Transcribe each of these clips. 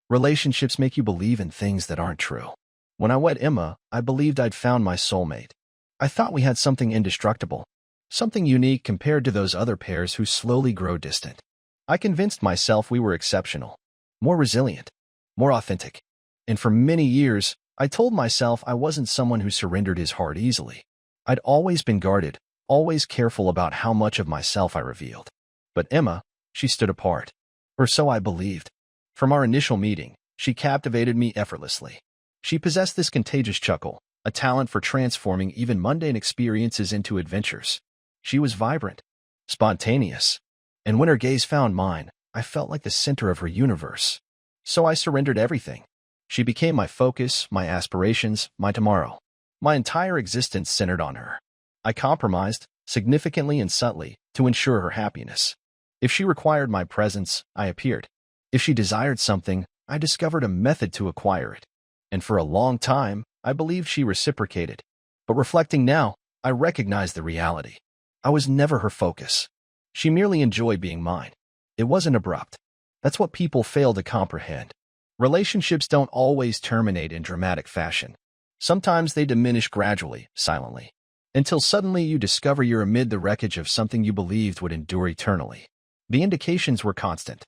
Relationships make you believe in things that aren't true. When I met Emma, I believed I'd found my soulmate. I thought we had something indestructible, something unique compared to those other pairs who slowly grow distant. I convinced myself we were exceptional, more resilient, more authentic. And for many years, I told myself I wasn't someone who surrendered his heart easily. I'd always been guarded, always careful about how much of myself I revealed. But Emma, she stood apart. Or so I believed. From our initial meeting, she captivated me effortlessly. She possessed this contagious chuckle, a talent for transforming even mundane experiences into adventures. She was vibrant, spontaneous, and when her gaze found mine, I felt like the center of her universe. So I surrendered everything. She became my focus, my aspirations, my tomorrow. My entire existence centered on her. I compromised, significantly and subtly, to ensure her happiness. If she required my presence, I appeared. If she desired something, I discovered a method to acquire it. And for a long time, I believed she reciprocated. But reflecting now, I recognize the reality. I was never her focus. She merely enjoyed being mine. It wasn't abrupt. That's what people fail to comprehend. Relationships don't always terminate in dramatic fashion. Sometimes they diminish gradually, silently, until suddenly you discover you're amid the wreckage of something you believed would endure eternally. The indications were constant.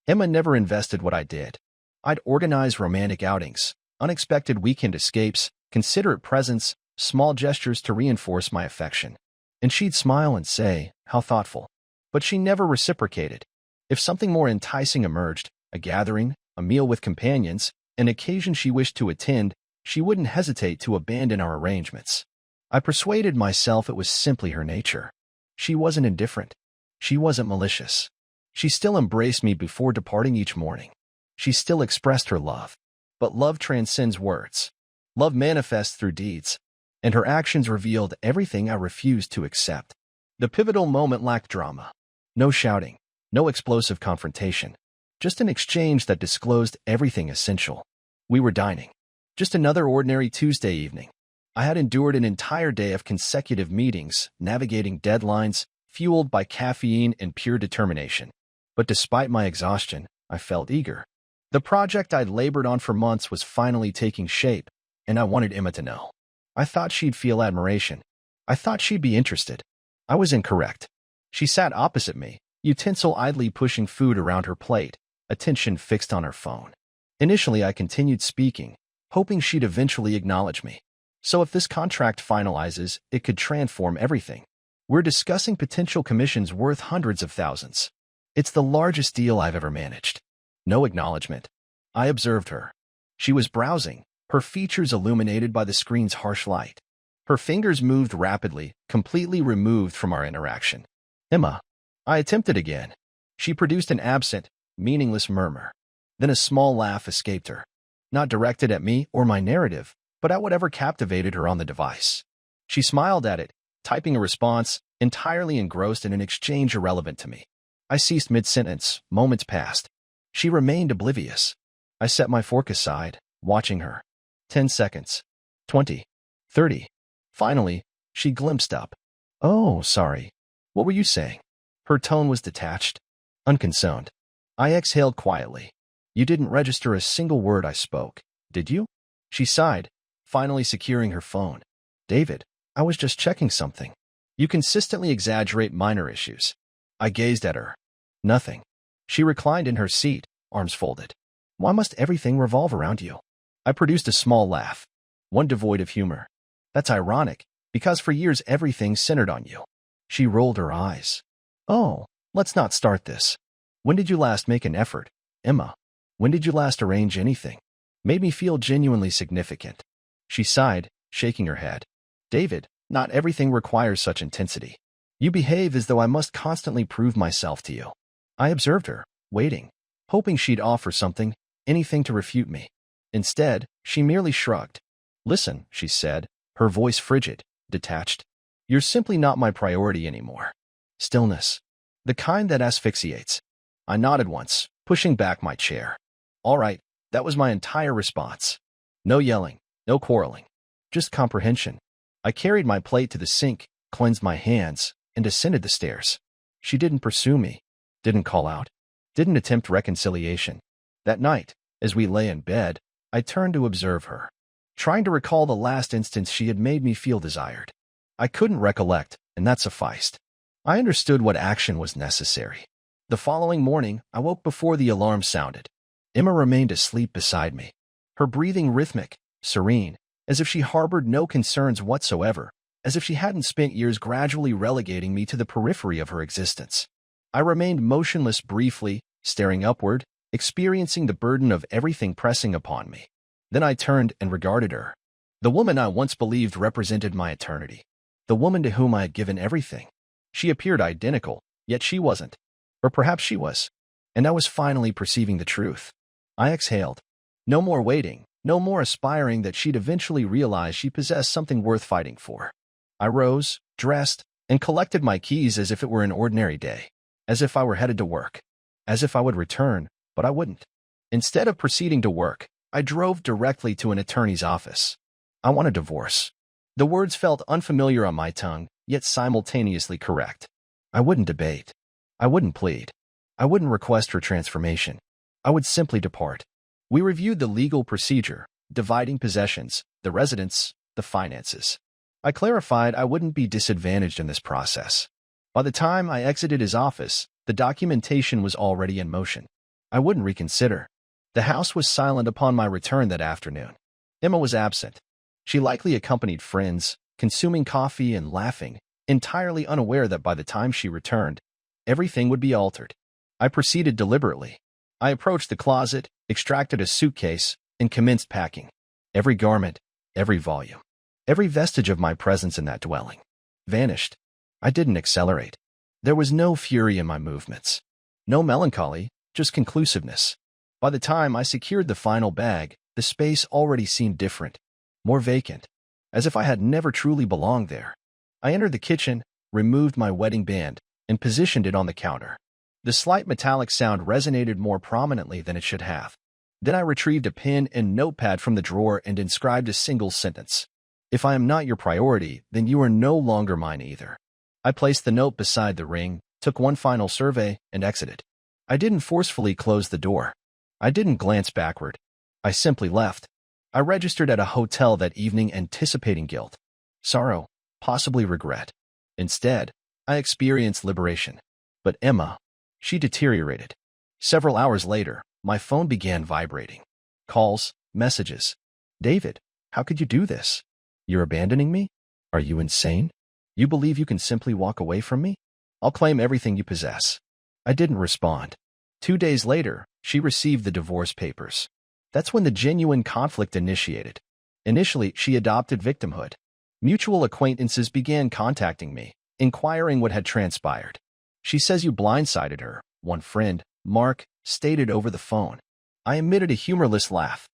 Emma never invested what I did. I'd organize romantic outings, unexpected weekend escapes, considerate presents, small gestures to reinforce my affection. And she'd smile and say, "How thoughtful." But she never reciprocated. If something more enticing emerged, a gathering, a meal with companions, an occasion she wished to attend, she wouldn't hesitate to abandon our arrangements. I persuaded myself it was simply her nature. She wasn't indifferent. She wasn't malicious. She still embraced me before departing each morning. She still expressed her love. But love transcends words. Love manifests through deeds, and her actions revealed everything I refused to accept. The pivotal moment lacked drama. No shouting, no explosive confrontation. Just an exchange that disclosed everything essential. We were dining. Just another ordinary Tuesday evening. I had endured an entire day of consecutive meetings, navigating deadlines, fueled by caffeine and pure determination. But despite my exhaustion, I felt eager. The project I'd labored on for months was finally taking shape, and I wanted Emma to know. I thought she'd feel admiration. I thought she'd be interested. I was incorrect. She sat opposite me, utensil idly pushing food around her plate, attention fixed on her phone. Initially, I continued speaking, hoping she'd eventually acknowledge me. So if this contract finalizes, it could transform everything. We're discussing potential commissions worth hundreds of thousands. It's the largest deal I've ever managed. No acknowledgement. I observed her. She was browsing, her features illuminated by the screen's harsh light. Her fingers moved rapidly, completely removed from our interaction. "Emma." I attempted again. She produced an absent, meaningless murmur. Then a small laugh escaped her. Not directed at me or my narrative, but at whatever captivated her on the device. She smiled at it, typing a response, entirely engrossed in an exchange irrelevant to me. I ceased mid-sentence. Moments passed. She remained oblivious. I set my fork aside, watching her. 10 seconds. 20. 30. Finally, she glimpsed up. "Oh, sorry. What were you saying?" Her tone was detached, unconcerned. I exhaled quietly. "You didn't register a single word I spoke, did you?" She sighed, finally securing her phone. "David, I was just checking something. You consistently exaggerate minor issues." I gazed at her. Nothing. She reclined in her seat, arms folded. "Why must everything revolve around you?" I produced a small laugh, one devoid of humor. "That's ironic, because for years everything centered on you." She rolled her eyes. "Oh, let's not start this. When did you last make an effort, Emma? When did you last arrange anything? Made me feel genuinely significant." She sighed, shaking her head. "David, not everything requires such intensity. You behave as though I must constantly prove myself to you." I observed her, waiting, hoping she'd offer something, anything to refute me. Instead, she merely shrugged. "Listen," she said, her voice frigid, detached. "You're simply not my priority anymore." Stillness. The kind that asphyxiates. I nodded once, pushing back my chair. All right, that was my entire response. No yelling, no quarreling, just comprehension. I carried my plate to the sink, cleansed my hands, and descended the stairs. She didn't pursue me, didn't call out, didn't attempt reconciliation. That night, As we lay in bed, I turned to observe her, trying to recall the last instance she had made me feel desired. I couldn't recollect, and that sufficed. I understood what action was necessary. The following morning, I woke before the alarm sounded. Emma remained asleep beside me, her breathing rhythmic, serene, as if she harbored no concerns whatsoever, as if she hadn't spent years gradually relegating me to the periphery of her existence. I remained motionless briefly, staring upward, experiencing the burden of everything pressing upon me. Then I turned and regarded her. The woman I once believed represented my eternity. The woman to whom I had given everything. She appeared identical, yet she wasn't. Or perhaps she was. And I was finally perceiving the truth. I exhaled. No more waiting, no more aspiring that she'd eventually realize she possessed something worth fighting for. I rose, dressed, and collected my keys as if it were an ordinary day. As if I were headed to work. As if I would return, but I wouldn't. Instead of proceeding to work, I drove directly to an attorney's office. I want a divorce. The words felt unfamiliar on my tongue, yet simultaneously correct. I wouldn't debate. I wouldn't plead. I wouldn't request her transformation. I would simply depart. We reviewed the legal procedure, dividing possessions, the residence, the finances. I clarified I wouldn't be disadvantaged in this process. By the time I exited his office, the documentation was already in motion. I wouldn't reconsider. The house was silent upon my return that afternoon. Emma was absent. She likely accompanied friends, consuming coffee and laughing, entirely unaware that by the time she returned, everything would be altered. I proceeded deliberately. I approached the closet, extracted a suitcase, and commenced packing. Every garment, every volume, every vestige of my presence in that dwelling vanished. I didn't accelerate. There was no fury in my movements. No melancholy, just conclusiveness. By the time I secured the final bag, the space already seemed different, more vacant, as if I had never truly belonged there. I entered the kitchen, removed my wedding band, and positioned it on the counter. The slight metallic sound resonated more prominently than it should have. Then I retrieved a pen and notepad from the drawer and inscribed a single sentence. If I am not your priority, then you are no longer mine either. I placed the note beside the ring, took one final survey, and exited. I didn't forcefully close the door. I didn't glance backward. I simply left. I registered at a hotel that evening anticipating guilt, sorrow, possibly regret. Instead, I experienced liberation. But Emma, she deteriorated. Several hours later, my phone began vibrating. Calls, messages. David, how could you do this? You're abandoning me? Are you insane? You believe you can simply walk away from me? I'll claim everything you possess. I didn't respond. 2 days later, she received the divorce papers. That's when the genuine conflict initiated. Initially, she adopted victimhood. Mutual acquaintances began contacting me, inquiring what had transpired. She says you blindsided her, one friend, Mark, stated over the phone. I emitted a humorless laugh.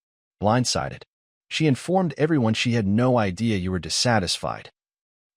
Blindsided. She informed everyone she had no idea you were dissatisfied.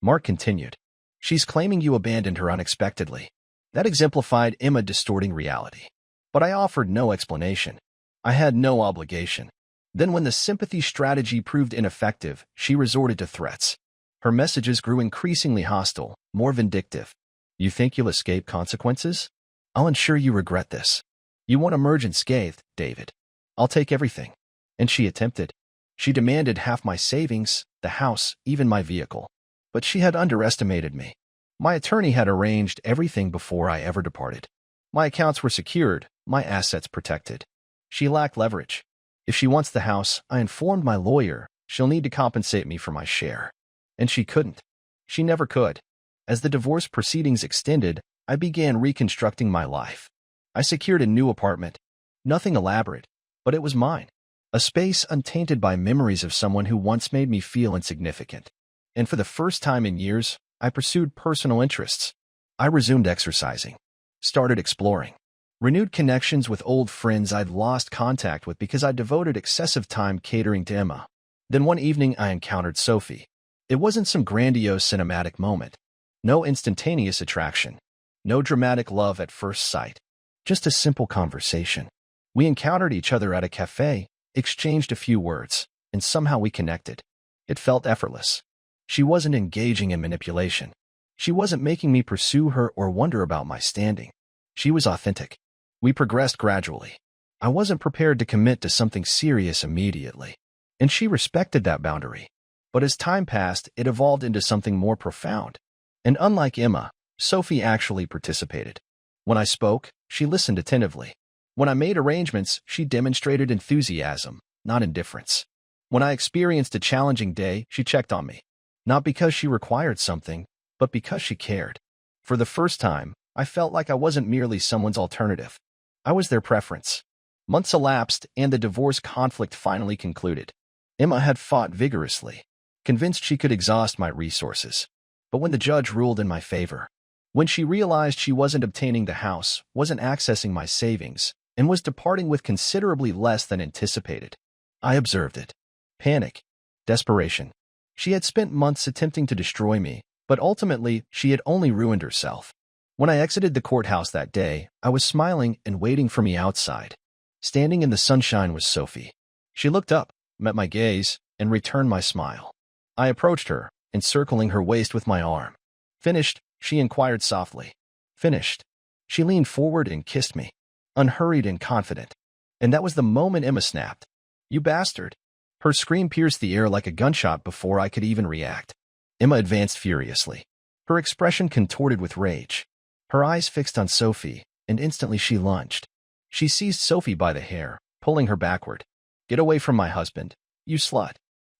Mark continued. She's claiming you abandoned her unexpectedly. That exemplified Emma distorting reality. But I offered no explanation. I had no obligation. Then when the sympathy strategy proved ineffective, she resorted to threats. Her messages grew increasingly hostile, more vindictive. You think you'll escape consequences? I'll ensure you regret this. You won't emerge unscathed, David. I'll take everything. And she attempted. She demanded half my savings, the house, even my vehicle. But she had underestimated me. My attorney had arranged everything before I ever departed. My accounts were secured, my assets protected. She lacked leverage. If she wants the house, I informed my lawyer, she'll need to compensate me for my share. And she couldn't. She never could. As the divorce proceedings extended, I began reconstructing my life. I secured a new apartment. Nothing elaborate, but it was mine. A space untainted by memories of someone who once made me feel insignificant. And for the first time in years, I pursued personal interests. I resumed exercising. Started exploring. Renewed connections with old friends I'd lost contact with because I devoted excessive time catering to Emma. Then one evening I encountered Sophie. It wasn't some grandiose cinematic moment. No instantaneous attraction. No dramatic love at first sight. Just a simple conversation. We encountered each other at a cafe, exchanged a few words, and somehow we connected. It felt effortless. She wasn't engaging in manipulation. She wasn't making me pursue her or wonder about my standing. She was authentic. We progressed gradually. I wasn't prepared to commit to something serious immediately, and she respected that boundary. But as time passed, it evolved into something more profound. And unlike Emma, Sophie actually participated. When I spoke, she listened attentively. When I made arrangements, she demonstrated enthusiasm, not indifference. When I experienced a challenging day, she checked on me. Not because she required something, but because she cared. For the first time, I felt like I wasn't merely someone's alternative. I was their preference. Months elapsed, and the divorce conflict finally concluded. Emma had fought vigorously, convinced she could exhaust my resources. But when the judge ruled in my favor, when she realized she wasn't obtaining the house, wasn't accessing my savings, and was departing with considerably less than anticipated, I observed it. Panic. Desperation. She had spent months attempting to destroy me, but ultimately, she had only ruined herself. When I exited the courthouse that day, I was smiling and waiting for me outside. Standing in the sunshine was Sophie. She looked up, met my gaze, and returned my smile. I approached her, encircling her waist with my arm. "Finished?" she inquired softly. "Finished." She leaned forward and kissed me, unhurried and confident. And that was the moment Emma snapped. "You bastard!" Her scream pierced the air like a gunshot before I could even react. Emma advanced furiously, her expression contorted with rage. Her eyes fixed on Sophie, and instantly she lunged. She seized Sophie by the hair, pulling her backward. "Get away from my husband, you slut!"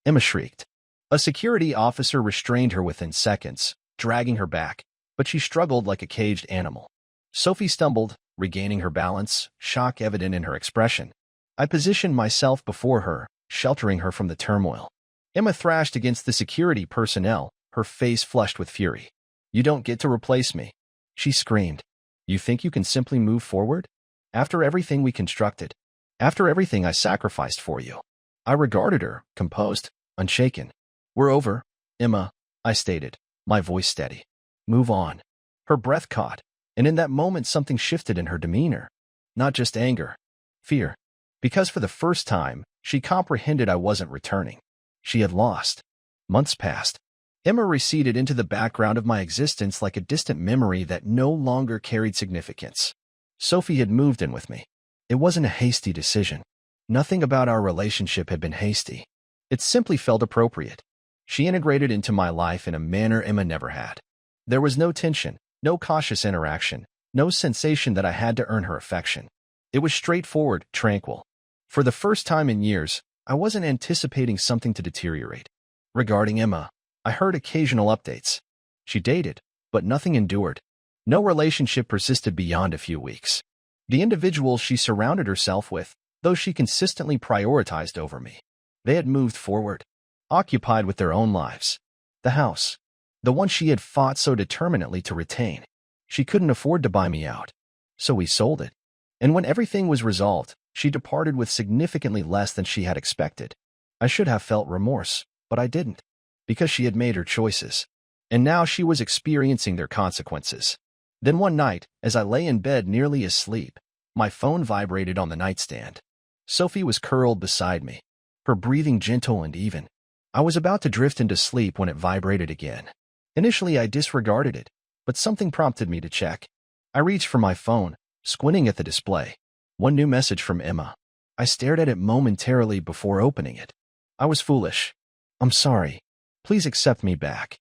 Emma shrieked. A security officer restrained her within seconds, dragging her back, but she struggled like a caged animal. Sophie stumbled, regaining her balance, shock evident in her expression. I positioned myself before her, sheltering her from the turmoil. Emma thrashed against the security personnel, her face flushed with fury. "You don't get to replace me," she screamed. "You think you can simply move forward? After everything we constructed, after everything I sacrificed for you." I regarded her, composed, unshaken. "We're over, Emma," I stated, my voice steady. "Move on." Her breath caught, and in that moment something shifted in her demeanor. Not just anger, fear. Because for the first time, she comprehended I wasn't returning. She had lost. Months passed. Emma receded into the background of my existence like a distant memory that no longer carried significance. Sophie had moved in with me. It wasn't a hasty decision. Nothing about our relationship had been hasty. It simply felt appropriate. She integrated into my life in a manner Emma never had. There was no tension, no cautious interaction, no sensation that I had to earn her affection. It was straightforward, tranquil. For the first time in years, I wasn't anticipating something to deteriorate. Regarding Emma, I heard occasional updates. She dated, but nothing endured. No relationship persisted beyond a few weeks. The individuals she surrounded herself with, though she consistently prioritized over me, they had moved forward, occupied with their own lives. The house, the one she had fought so determinedly to retain, she couldn't afford to buy me out, so we sold it. And when everything was resolved, she departed with significantly less than she had expected. I should have felt remorse, but I didn't, because she had made her choices, and now she was experiencing their consequences. Then one night, as I lay in bed nearly asleep, my phone vibrated on the nightstand. Sophie was curled beside me, her breathing gentle and even. I was about to drift into sleep when it vibrated again. Initially, I disregarded it, but something prompted me to check. I reached for my phone, squinting at the display. One new message from Emma. I stared at it momentarily before opening it. I was foolish. "I'm sorry. Please accept me back,"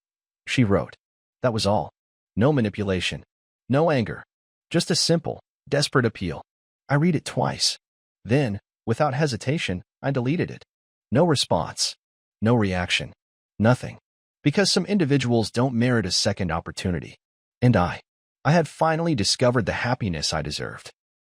she wrote. That was all. No manipulation. No anger. Just a simple, desperate appeal. I read it twice. Then, without hesitation, I deleted it. No response. No reaction. Nothing. Because some individuals don't merit a second opportunity. And I had finally discovered the happiness I deserved.